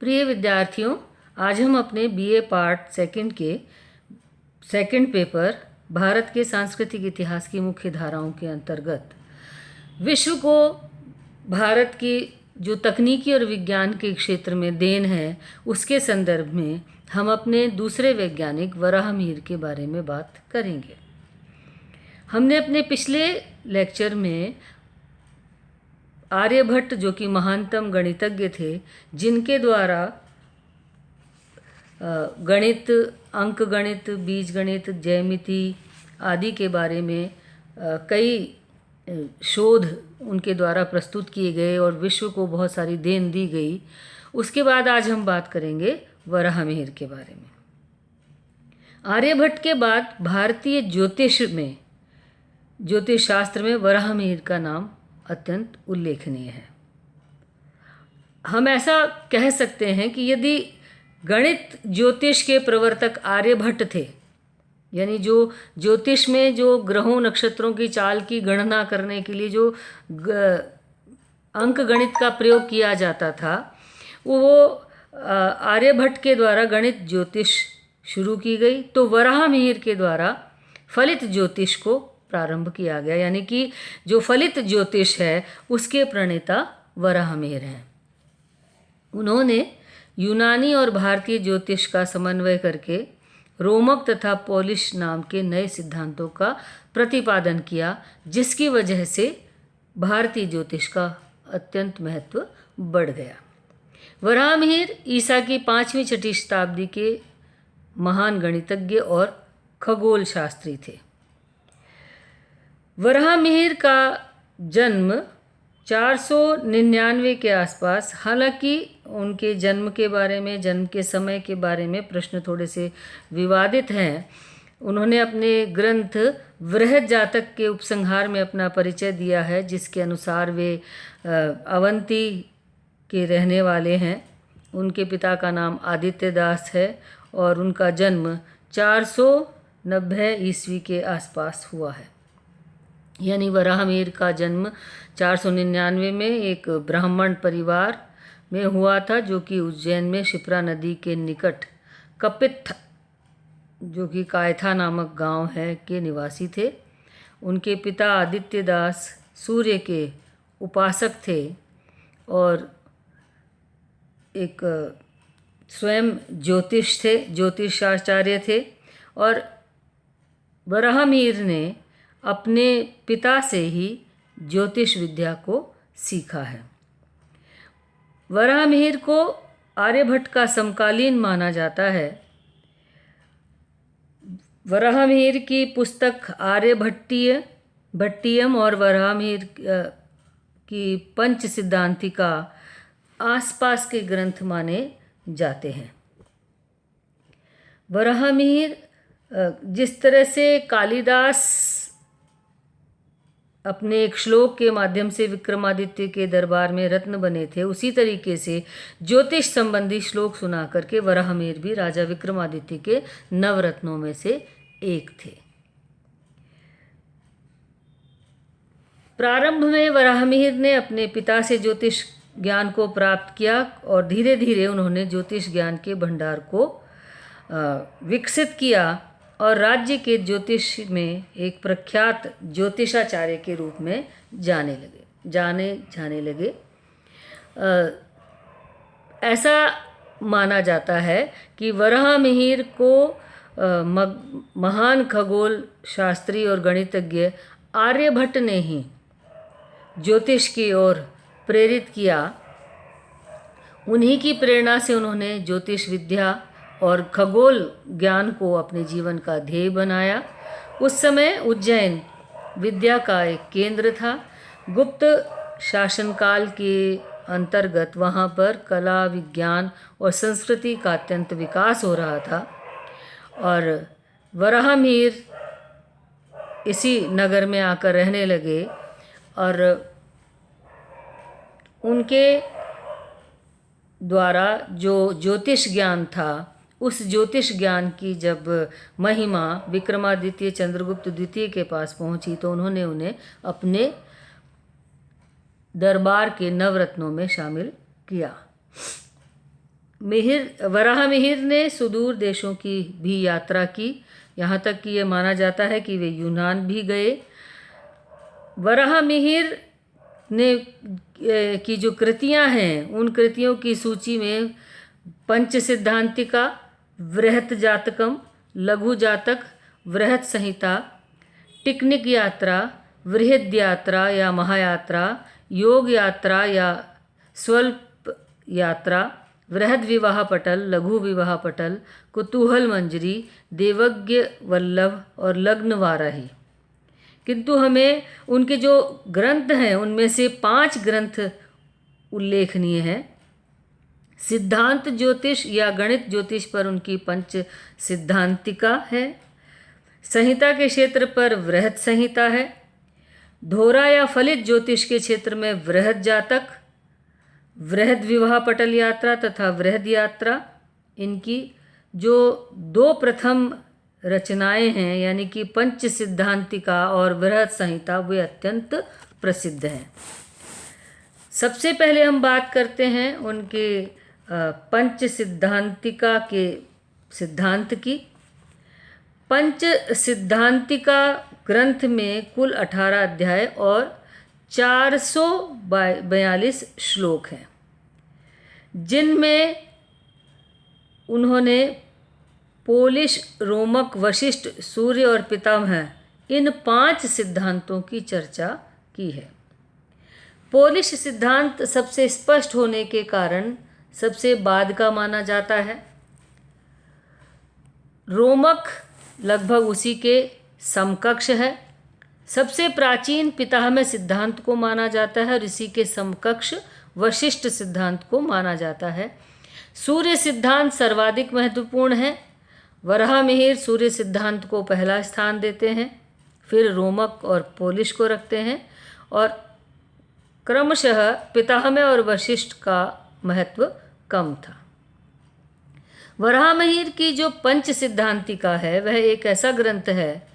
प्रिय विद्यार्थियों, आज हम अपने बीए पार्ट सेकंड के सेकंड पेपर भारत के सांस्कृतिक इतिहास की मुख्य धाराओं के अंतर्गत विश्व को भारत की जो तकनीकी और विज्ञान के क्षेत्र में देन है उसके संदर्भ में हम अपने दूसरे वैज्ञानिक वराहमिहिर के बारे में बात करेंगे। हमने अपने पिछले लेक्चर में आर्यभट्ट, जो कि महानतम गणितज्ञ थे, जिनके द्वारा गणित, अंकगणित, बीजगणित, ज्यामिति आदि के बारे में कई शोध उनके द्वारा प्रस्तुत किए गए और विश्व को बहुत सारी देन दी गई। उसके बाद आज हम बात करेंगे वराहमिहिर के बारे में। आर्यभट्ट के बाद भारतीय ज्योतिष शास्त्र में वराहमिहिर का नाम अत्यंत उल्लेखनीय है। हम ऐसा कह सकते हैं कि यदि गणित ज्योतिष के प्रवर्तक आर्यभट्ट थे, यानी जो ज्योतिष में जो ग्रहों नक्षत्रों की चाल की गणना करने के लिए जो अंक गणित का प्रयोग किया जाता था, वो आर्यभट्ट के द्वारा गणित ज्योतिष शुरू की गई, तो वराहमिहिर के द्वारा फलित ज्योतिष को प्रारंभ किया गया। यानी कि जो फलित ज्योतिष है उसके प्रणेता वराहमिहिर हैं। उन्होंने यूनानी और भारतीय ज्योतिष का समन्वय करके रोमक तथा पॉलिश नाम के नए सिद्धांतों का प्रतिपादन किया, जिसकी वजह से भारतीय ज्योतिष का अत्यंत महत्व बढ़ गया। वराहमिहिर ईसा की 5वीं-6वीं शताब्दी के महान गणितज्ञ और खगोल शास्त्री थे। वराहमिहिर का जन्म 499 के आसपास, हालांकि उनके जन्म के बारे में, जन्म के समय के बारे में प्रश्न थोड़े से विवादित हैं। उन्होंने अपने ग्रंथ बृहद जातक के उपसंहार में अपना परिचय दिया है, जिसके अनुसार वे अवंती के रहने वाले हैं। उनके पिता का नाम आदित्य दास है और उनका जन्म 490 ईस्वी के आसपास हुआ है। यानी वराहमिहिर का जन्म 499 में एक ब्राह्मण परिवार में हुआ था, जो कि उज्जैन में शिप्रा नदी के निकट कपित्थ, जो कि कायथा नामक गांव है, के निवासी थे। उनके पिता आदित्य दास सूर्य के उपासक थे और एक स्वयं ज्योतिषाचार्य थे। और वराहमिहिर ने अपने पिता से ही ज्योतिष विद्या को सीखा है। वराहमिहिर को आर्यभट्ट का समकालीन माना जाता है। वराहमिहिर की पुस्तक आर्यभट्टियम और वराहमिहिर की पंच सिद्धांतिका आसपास के ग्रंथ माने जाते हैं। वराहमिहिर जिस तरह से कालिदास अपने एक श्लोक के माध्यम से विक्रमादित्य के दरबार में रत्न बने थे, उसी तरीके से ज्योतिष संबंधी श्लोक सुना करके वराहमिहिर भी राजा विक्रमादित्य के नवरत्नों में से एक थे। प्रारंभ में वराहमिहिर ने अपने पिता से ज्योतिष ज्ञान को प्राप्त किया और धीरे धीरे उन्होंने ज्योतिष ज्ञान के भंडार को विकसित किया और राज्य के ज्योतिष में एक प्रख्यात ज्योतिषाचार्य के रूप में जाने जाने लगे। ऐसा माना जाता है कि वराहमिहिर को महान खगोल शास्त्री और गणितज्ञ आर्यभट्ट ने ही ज्योतिष की ओर प्रेरित किया। उन्हीं की प्रेरणा से उन्होंने ज्योतिष विद्या और खगोल ज्ञान को अपने जीवन का ध्येय बनाया। उस समय उज्जैन विद्या का एक केंद्र था। गुप्त शासनकाल के अंतर्गत वहाँ पर कला, विज्ञान और संस्कृति का अत्यंत विकास हो रहा था और वराहमिहिर इसी नगर में आकर रहने लगे और उनके द्वारा जो ज्योतिष ज्ञान था, उस ज्योतिष ज्ञान की जब महिमा विक्रमादित्य चंद्रगुप्त द्वितीय के पास पहुंची तो उन्होंने उन्हें अपने दरबार के नवरत्नों में शामिल किया। वराह मिहिर ने सुदूर देशों की भी यात्रा की, यहाँ तक कि ये माना जाता है कि वे यूनान भी गए। वराह मिहिर ने की जो कृतियाँ हैं, उन कृतियों की सूची में पंच सिद्धांतिका, वृहत जातकम, लघु जातक, वृहत संहिता, टिकनिक यात्रा, वृहद यात्रा या महायात्रा, योग यात्रा या स्वल्प यात्रा, वृहद विवाह पटल, लघु विवाह पटल, कुतूहल मंजरी, देवज्ञ वल्लभ और लग्न वाराही। किंतु हमें उनके जो ग्रंथ हैं उनमें से 5 ग्रंथ उल्लेखनीय हैं। सिद्धांत ज्योतिष या गणित ज्योतिष पर उनकी पंच सिद्धांतिका है। संहिता के क्षेत्र पर वृहत संहिता है। धोरा या फलित ज्योतिष के क्षेत्र में वृहद जातक, वृहद विवाह पटल यात्रा तथा वृहद यात्रा। इनकी जो 2 प्रथम रचनाएं हैं यानी कि पंच सिद्धांतिका और वृहत संहिता, वे अत्यंत प्रसिद्ध हैं। सबसे पहले हम बात करते हैं उनके पंच सिद्धांतिका के सिद्धांत की। पंच सिद्धांतिका ग्रंथ में कुल 18 अध्याय और 442 श्लोक हैं, जिनमें उन्होंने पोलिश, रोमक, वशिष्ठ, सूर्य और पितामह, इन 5 सिद्धांतों की चर्चा की है। पोलिश सिद्धांत सबसे स्पष्ट होने के कारण सबसे बाद का माना जाता है। रोमक लगभग उसी के समकक्ष है। सबसे प्राचीन पितामह सिद्धांत को माना जाता है और इसी के समकक्ष वशिष्ठ सिद्धांत को माना जाता है। सूर्य सिद्धांत सर्वाधिक महत्वपूर्ण है। वराह मिहिर सूर्य सिद्धांत को पहला स्थान देते हैं, फिर रोमक और पोलिश को रखते हैं और क्रमशः पितामह और वशिष्ठ का महत्व कम था। वराह मिहिर की जो पंच सिद्धांतिका है वह एक ऐसा ग्रंथ है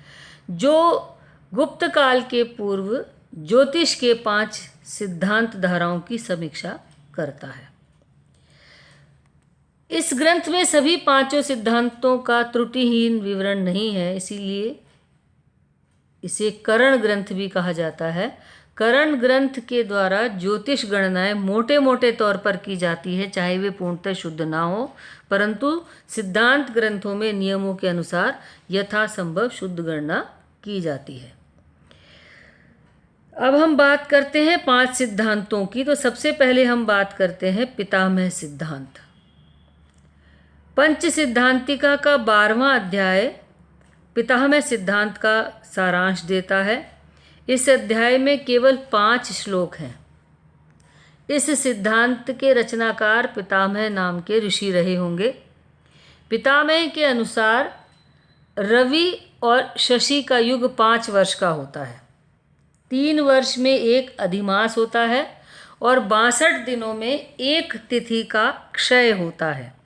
जो गुप्त काल के पूर्व ज्योतिष के 5 सिद्धांत धाराओं की समीक्षा करता है। इस ग्रंथ में सभी 5 सिद्धांतों का त्रुटिहीन विवरण नहीं है, इसीलिए इसे करण ग्रंथ भी कहा जाता है। करण ग्रंथ के द्वारा ज्योतिष गणनाएं मोटे मोटे तौर पर की जाती है, चाहे वे पूर्णतः शुद्ध ना हो, परंतु सिद्धांत ग्रंथों में नियमों के अनुसार यथासंभव शुद्ध गणना की जाती है। अब हम बात करते हैं 5 सिद्धांतों की। तो सबसे पहले हम बात करते हैं पितामह सिद्धांत। पंच सिद्धांतिका का 12वां अध्याय पितामह सिद्धांत का सारांश देता है। इस अध्याय में केवल 5 श्लोक हैं। इस सिद्धांत के रचनाकार पितामह नाम के ऋषि रहे होंगे। पितामह के अनुसार रवि और शशि का युग 5 वर्ष का होता है। 3 वर्ष में एक अधिमास होता है और 62 दिनों में एक तिथि का क्षय होता है।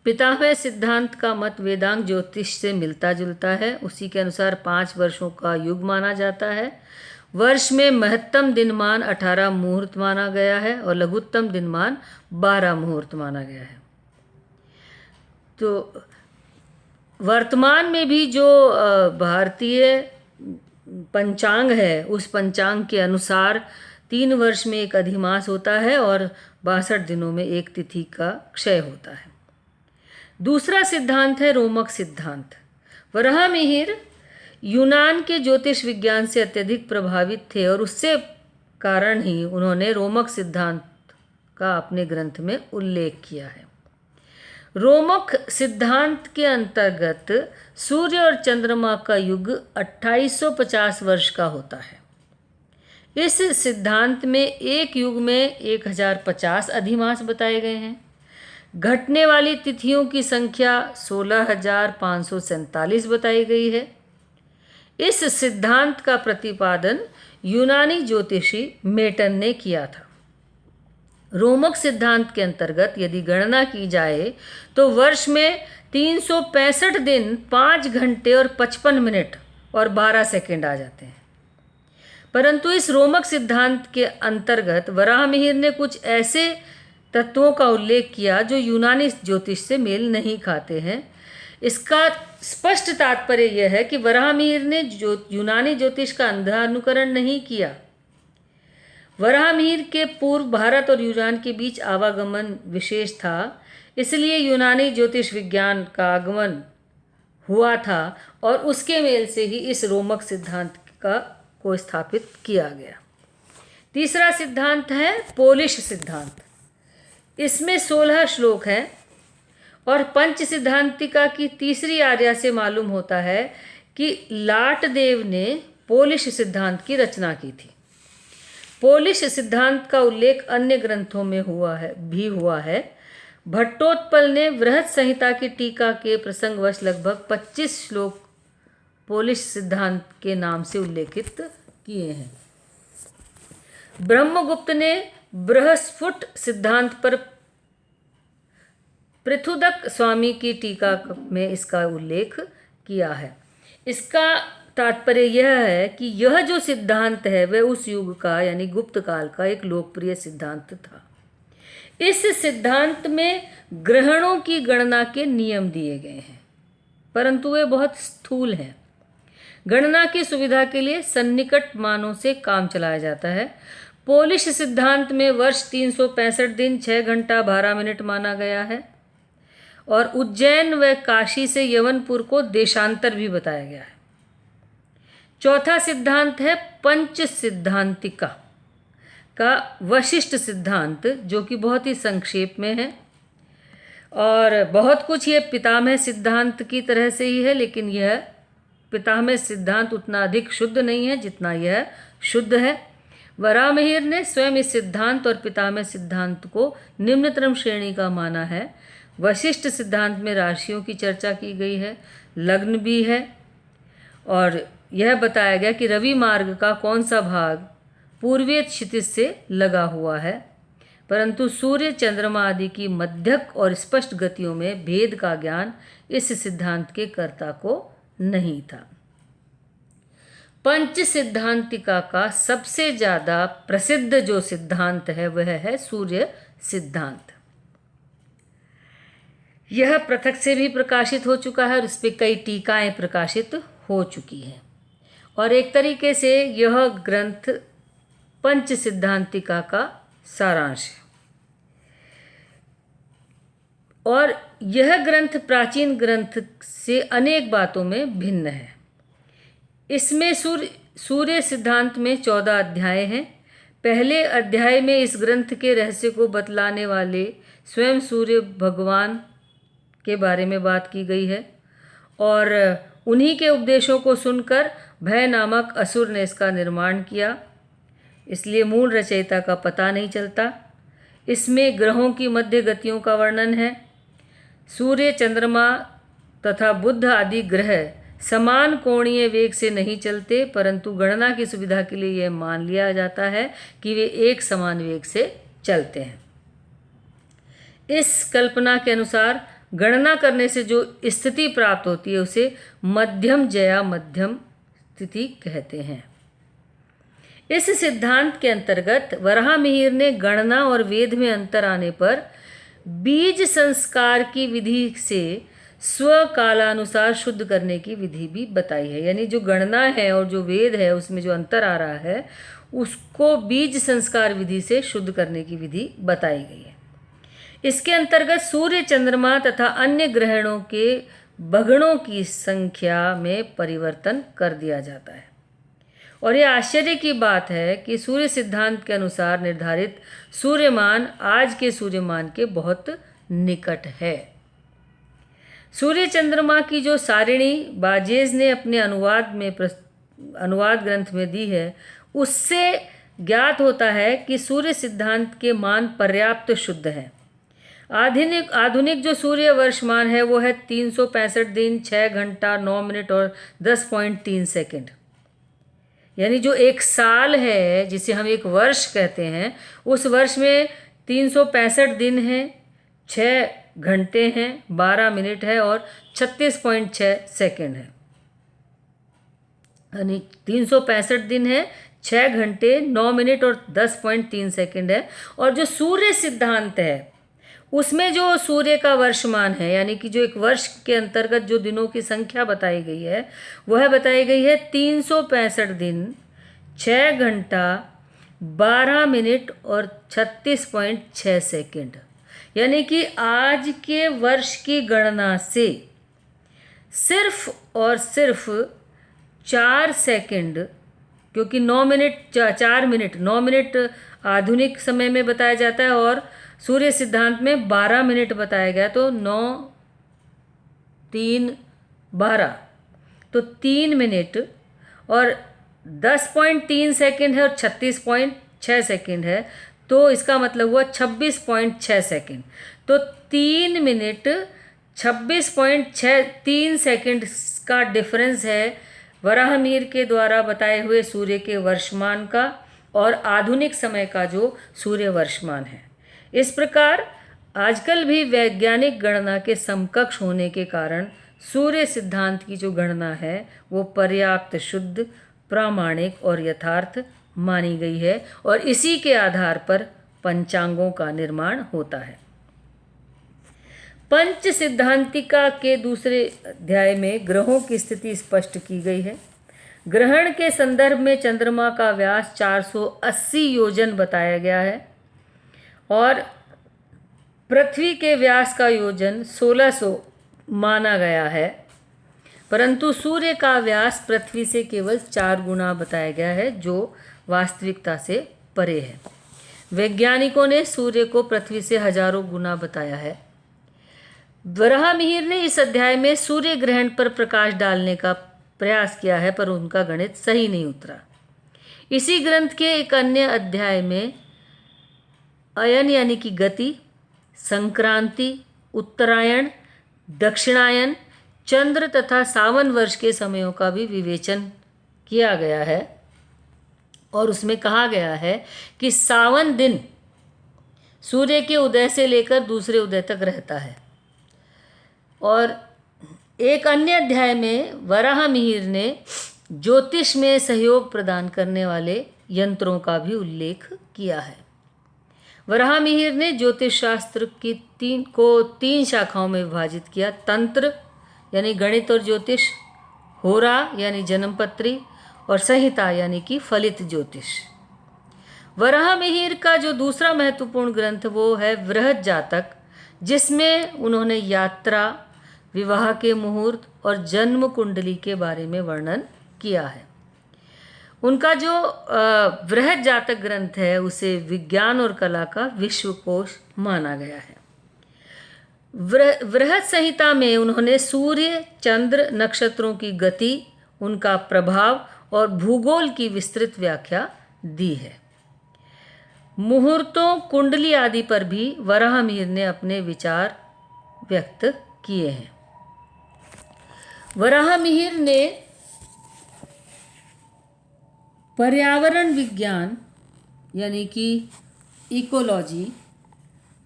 पितामह सिद्धांत का मत वेदांग ज्योतिष से मिलता जुलता है। उसी के अनुसार 5 वर्षों का युग माना जाता है। वर्ष में महत्तम दिनमान 18 मुहूर्त माना गया है और लघुत्तम दिनमान 12 मुहूर्त माना गया है। तो वर्तमान में भी जो भारतीय पंचांग है, उस पंचांग के अनुसार 3 वर्ष में एक अधिमास होता है और 62 दिनों में एक तिथि का क्षय होता है। दूसरा सिद्धांत है रोमक सिद्धांत। वराह मिहिर यूनान के ज्योतिष विज्ञान से अत्यधिक प्रभावित थे और उससे कारण ही उन्होंने रोमक सिद्धांत का अपने ग्रंथ में उल्लेख किया है। रोमक सिद्धांत के अंतर्गत सूर्य और चंद्रमा का युग 2850 वर्ष का होता है। इस सिद्धांत में एक युग में 1050 अधिमास बताए गए हैं। घटने वाली तिथियों की संख्या 16,547 बताई गई है। इस सिद्धांत का प्रतिपादन यूनानी ज्योतिषी मेटन ने किया था। रोमक सिद्धांत के अंतर्गत यदि गणना की जाए तो वर्ष में 365 दिन 5 घंटे और 55 मिनट और 12 सेकंड आ जाते हैं। परंतु इस रोमक सिद्धांत के अंतर्गत वराह मिहिर ने कुछ ऐसे तत्वों का उल्लेख किया जो यूनानी ज्योतिष से मेल नहीं खाते हैं। इसका स्पष्ट तात्पर्य यह है कि वराहमिहिर ने यूनानी ज्योतिष का अंधा अनुकरण नहीं किया। वराहमिहिर के पूर्व भारत और यूनान के बीच आवागमन विशेष था, इसलिए यूनानी ज्योतिष विज्ञान का आगमन हुआ था और उसके मेल से ही इस रोमक सिद्धांत को स्थापित किया गया। तीसरा सिद्धांत है पोलिश सिद्धांत। इसमें 16 श्लोक हैं और पंच सिद्धांतिका की तीसरी आर्या से मालूम होता है कि लाटदेव ने पोलिश सिद्धांत की रचना की थी। पोलिश सिद्धांत का उल्लेख अन्य ग्रंथों में हुआ है। भट्टोत्पल ने बृहत संहिता की टीका के प्रसंगवश लगभग 25 श्लोक पोलिश सिद्धांत के नाम से उल्लेखित किए हैं। ब्रह्मगुप्त ने बृहस्फुट सिद्धांत पर पृथुदक स्वामी की टीका में इसका उल्लेख किया है। इसका तात्पर्य यह है कि यह जो सिद्धांत है वह उस युग का यानी गुप्त काल का एक लोकप्रिय सिद्धांत था। इस सिद्धांत में ग्रहणों की गणना के नियम दिए गए हैं, परंतु वे बहुत स्थूल हैं। गणना की सुविधा के लिए सन्निकट मानों से काम चलाया जाता है। पोलिश सिद्धांत में वर्ष 365 दिन 6 घंटा 12 मिनट माना गया है और उज्जैन व काशी से यवनपुर को देशांतर भी बताया गया है। चौथा सिद्धांत है पंच सिद्धांतिका का वशिष्ठ सिद्धांत, जो कि बहुत ही संक्षेप में है और बहुत कुछ ये पितामह सिद्धांत की तरह से ही है, लेकिन यह पितामह सिद्धांत उतना अधिक शुद्ध नहीं है जितना यह शुद्ध है। वराहमिहिर ने स्वयं इस सिद्धांत और पितामह सिद्धांत को निम्नतम श्रेणी का माना है। वशिष्ठ सिद्धांत में राशियों की चर्चा की गई है, लग्न भी है और यह बताया गया कि रवि मार्ग का कौन सा भाग पूर्वीय क्षितिज से लगा हुआ है, परंतु सूर्य चंद्रमा आदि की मध्यक और स्पष्ट गतियों में भेद का ज्ञान इस सिद्धांत के कर्ता को नहीं था। पंच सिद्धांतिका का सबसे ज़्यादा प्रसिद्ध जो सिद्धांत है वह है सूर्य सिद्धांत। यह पृथक से भी प्रकाशित हो चुका है और इस पर कई टीकाएं प्रकाशित हो चुकी हैं और एक तरीके से यह ग्रंथ पंच सिद्धांतिका का सारांश है। और यह ग्रंथ प्राचीन ग्रंथ से अनेक बातों में भिन्न है। इसमें सूर्य सिद्धांत में 14 अध्याय हैं। पहले अध्याय में इस ग्रंथ के रहस्य को बतलाने वाले स्वयं सूर्य भगवान के बारे में बात की गई है और उन्हीं के उपदेशों को सुनकर भय नामक असुर ने इसका निर्माण किया, इसलिए मूल रचयिता का पता नहीं चलता। इसमें ग्रहों की मध्य गतियों का वर्णन है। सूर्य चंद्रमा तथा बुध आदि ग्रह समान कोणीय वेग से नहीं चलते, परंतु गणना की सुविधा के लिए यह मान लिया जाता है कि वे एक समान वेग से चलते हैं। इस कल्पना के अनुसार गणना करने से जो स्थिति प्राप्त होती है उसे मध्यम जया मध्यम स्थिति कहते हैं। इस सिद्धांत के अंतर्गत वराहमिहिर ने गणना और वेद में अंतर आने पर बीज संस्कार की विधि से स्वकालानुसार शुद्ध करने की विधि भी बताई है। यानी जो गणना है और जो वेद है उसमें जो अंतर आ रहा है उसको बीज संस्कार विधि से शुद्ध करने की विधि बताई गई है। इसके अंतर्गत सूर्य चंद्रमा तथा अन्य ग्रहणों के भगणों की संख्या में परिवर्तन कर दिया जाता है और यह आश्चर्य की बात है कि सूर्य सिद्धांत के अनुसार निर्धारित सूर्यमान आज के सूर्यमान के बहुत निकट है। सूर्य चंद्रमा की जो सारिणी बाजेज ने अपने अनुवाद ग्रंथ में दी है उससे ज्ञात होता है कि सूर्य सिद्धांत के मान पर्याप्त शुद्ध हैं। आधुनिक जो सूर्य वर्षमान है वो है 365 दिन 6 घंटा 9 मिनट और 10.3 सेकंड। यानी जो एक साल है जिसे हम एक वर्ष कहते हैं उस वर्ष में 365 दिन हैं, 6 घंटे हैं, 12 मिनट है और 36.6 सेकंड है। यानी 365 दिन है, 6 घंटे 9 मिनट और 10.3 सेकंड है। और जो सूर्य सिद्धांत है उसमें जो सूर्य का वर्षमान है, यानी कि जो एक वर्ष के अंतर्गत जो दिनों की संख्या बताई गई है वह बताई गई है 365 दिन 6 घंटा 12 मिनट और 36.6 सेकंड। यानी कि आज के वर्ष की गणना से सिर्फ और सिर्फ 4 सेकंड, क्योंकि 9 मिनट 4 मिनट 9 मिनट आधुनिक समय में बताया जाता है और सूर्य सिद्धांत में 12 मिनट बताया गया, तो 9 3 12, तो 3 मिनट और 10.3 सेकंड है और 36.6 सेकंड है, तो इसका मतलब हुआ 26.6 सेकंड। तो 3 मिनट 26.63 सेकंड का डिफरेंस है वराहमिहिर के द्वारा बताए हुए सूर्य के वर्षमान का और आधुनिक समय का जो सूर्य वर्षमान है। इस प्रकार आजकल भी वैज्ञानिक गणना के समकक्ष होने के कारण सूर्य सिद्धांत की जो गणना है वो पर्याप्त शुद्ध, प्रामाणिक और यथार्थ मानी गई है और इसी के आधार पर पंचांगों का निर्माण होता है। पंच सिद्धांतिका के दूसरे अध्याय में ग्रहों की स्थिति स्पष्ट की गई है। ग्रहण के संदर्भ में चंद्रमा का व्यास 480 योजन बताया गया है और पृथ्वी के व्यास का योजन 1600 माना गया है, परंतु सूर्य का व्यास पृथ्वी से केवल 4 गुना बताया गया है, जो वास्तविकता से परे है। वैज्ञानिकों ने सूर्य को पृथ्वी से हजारों गुना बताया है। वराहमिहिर ने इस अध्याय में सूर्य ग्रहण पर प्रकाश डालने का प्रयास किया है, पर उनका गणित सही नहीं उतरा। इसी ग्रंथ के एक अन्य अध्याय में अयन यानी कि गति, संक्रांति, उत्तरायण, दक्षिणायन, चंद्र तथा सावन वर्ष के समयों का भी विवेचन किया गया है और उसमें कहा गया है कि सावन दिन सूर्य के उदय से लेकर दूसरे उदय तक रहता है। और एक अन्य अध्याय में वराहमिहिर ने ज्योतिष में सहयोग प्रदान करने वाले यंत्रों का भी उल्लेख किया है। वराहमिहिर ने ज्योतिष शास्त्र की तीन शाखाओं में विभाजित किया: तंत्र यानी गणित और ज्योतिष, होरा यानी जन्मपत्री और संहिता यानी कि फलित ज्योतिष। वराहमिहिर का जो दूसरा महत्वपूर्ण ग्रंथ वो है बृहद जातक, जिसमें उन्होंने यात्रा, विवाह के मुहूर्त और जन्म कुंडली के बारे में वर्णन किया है। उनका जो बृहद जातक ग्रंथ है उसे विज्ञान और कला का विश्वकोश माना गया है। बृहद संहिता में उन्होंने सूर्य, चंद्र, नक्षत्रों की गति, उनका प्रभाव और भूगोल की विस्तृत व्याख्या दी है। मुहूर्तों, कुंडली आदि पर भी वराहमिहिर ने अपने विचार व्यक्त किए हैं। वराहमिहिर ने पर्यावरण विज्ञान यानी कि इकोलॉजी,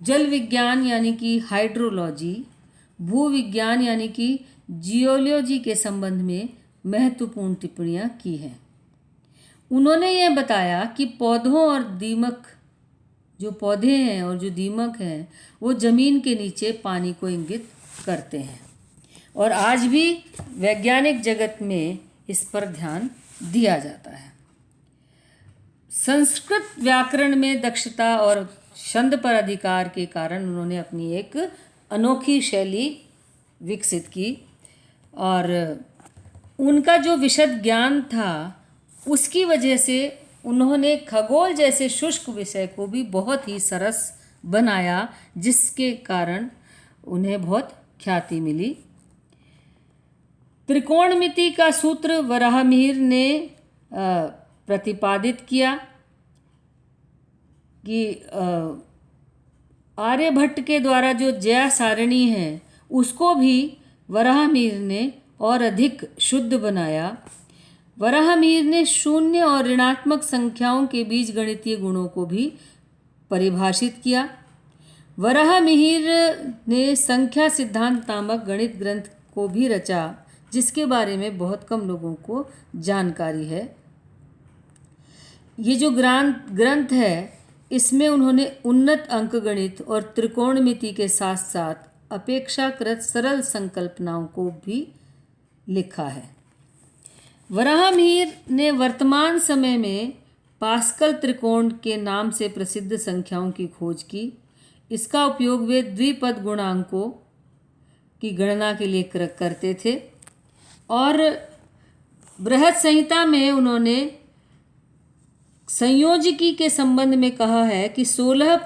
जल विज्ञान यानी कि हाइड्रोलॉजी, भूविज्ञान यानी कि जियोलॉजी के संबंध में महत्वपूर्ण टिप्पणियां की हैं। उन्होंने यह बताया कि पौधों और दीमक, जो पौधे हैं और जो दीमक हैं, वो जमीन के नीचे पानी को इंगित करते हैं और आज भी वैज्ञानिक जगत में इस पर ध्यान दिया जाता है। संस्कृत व्याकरण में दक्षता और छंद पर अधिकार के कारण उन्होंने अपनी एक अनोखी शैली विकसित की और उनका जो विशद ज्ञान था उसकी वजह से उन्होंने खगोल जैसे शुष्क विषय को भी बहुत ही सरस बनाया, जिसके कारण उन्हें बहुत ख्याति मिली। त्रिकोणमिति का सूत्र वराहमिहिर ने प्रतिपादित किया कि आर्यभट्ट के द्वारा जो ज्या सारणी है उसको भी वराहमिहिर ने और अधिक शुद्ध बनाया। वराहमिहिर ने शून्य और ऋणात्मक संख्याओं के बीजगणितीय गुणों को भी परिभाषित किया। वराहमिहिर ने संख्या सिद्धांत नामक गणित ग्रंथ को भी रचा, जिसके बारे में बहुत कम लोगों को जानकारी है। ये जो ग्रंथ है इसमें उन्होंने उन्नत अंकगणित और त्रिकोणमिति के साथ साथ अपेक्षाकृत सरल संकल्पनाओं को भी लिखा है। वराहमिहिर ने वर्तमान समय में पास्कल त्रिकोण के नाम से प्रसिद्ध संख्याओं की खोज की। इसका उपयोग वे द्विपद गुणांकों की गणना के लिए करते थे और बृहत संहिता में उन्होंने संयोजकी के संबंध में कहा है कि 16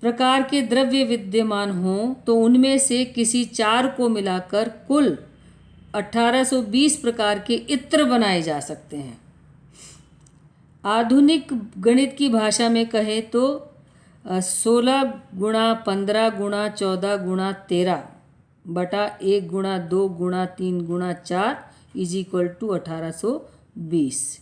प्रकार के द्रव्य विद्यमान हों तो उनमें से किसी 4 को मिलाकर कुल 1820 प्रकार के इत्र बनाए जा सकते हैं। आधुनिक गणित की भाषा में कहें तो 16 गुणा 15 गुणा 14 गुणा 13 बटा 1 गुणा 2 गुणा 3 गुणा 4 = 1820।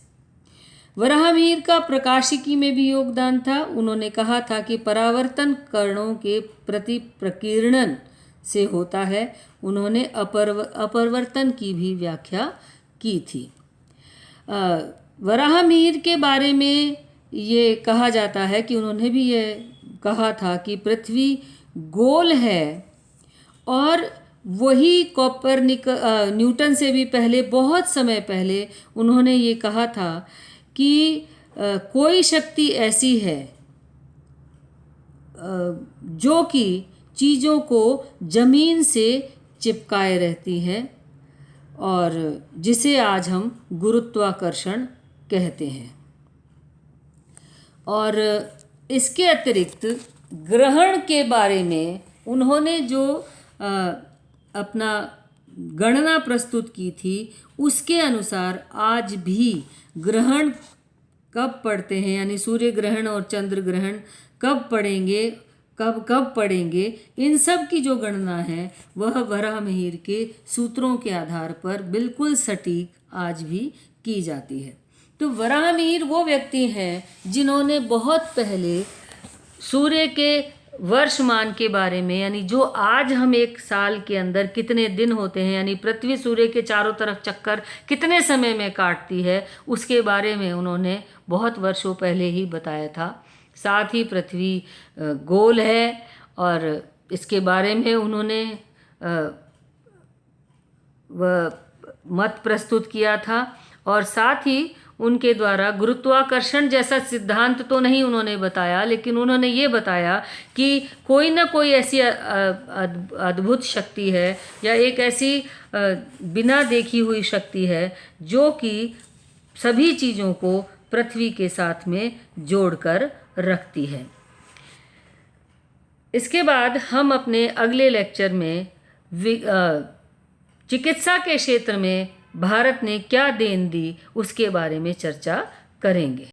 वराहमिहिर का प्रकाशिकी में भी योगदान था। उन्होंने कहा था कि परावर्तन कणों के प्रति प्रकीर्णन से होता है। उन्होंने अपवर्तन की भी व्याख्या की थी। वराहमिहिर के बारे में ये कहा जाता है कि उन्होंने भी ये कहा था कि पृथ्वी गोल है और वही न्यूटन से भी पहले, बहुत समय पहले उन्होंने ये कहा था कि कोई शक्ति ऐसी है जो कि चीज़ों को जमीन से चिपकाए रहती है और जिसे आज हम गुरुत्वाकर्षण कहते हैं। और इसके अतिरिक्त ग्रहण के बारे में उन्होंने जो अपना गणना प्रस्तुत की थी उसके अनुसार आज भी ग्रहण कब पड़ते हैं, यानी सूर्य ग्रहण और चंद्र ग्रहण कब पड़ेंगे, कब पड़ेंगे, इन सब की जो गणना है वह वराहमिहिर के सूत्रों के आधार पर बिल्कुल सटीक आज भी की जाती है। तो वराहमिहिर वो व्यक्ति हैं जिन्होंने बहुत पहले सूर्य के वर्षमान के बारे में, यानी जो आज हम एक साल के अंदर कितने दिन होते हैं, यानी पृथ्वी सूर्य के चारों तरफ चक्कर कितने समय में काटती है, उसके बारे में उन्होंने बहुत वर्षों पहले ही बताया था। साथ ही पृथ्वी गोल है और इसके बारे में उन्होंने मत प्रस्तुत किया था। और साथ ही उनके द्वारा गुरुत्वाकर्षण जैसा सिद्धांत तो नहीं उन्होंने बताया, लेकिन उन्होंने ये बताया कि कोई ना कोई ऐसी अद्भुत शक्ति है या एक ऐसी बिना देखी हुई शक्ति है जो कि सभी चीज़ों को पृथ्वी के साथ में जोड़कर रखती है। इसके बाद हम अपने अगले लेक्चर में चिकित्सा के क्षेत्र में भारत ने क्या देन दी उसके बारे में चर्चा करेंगे।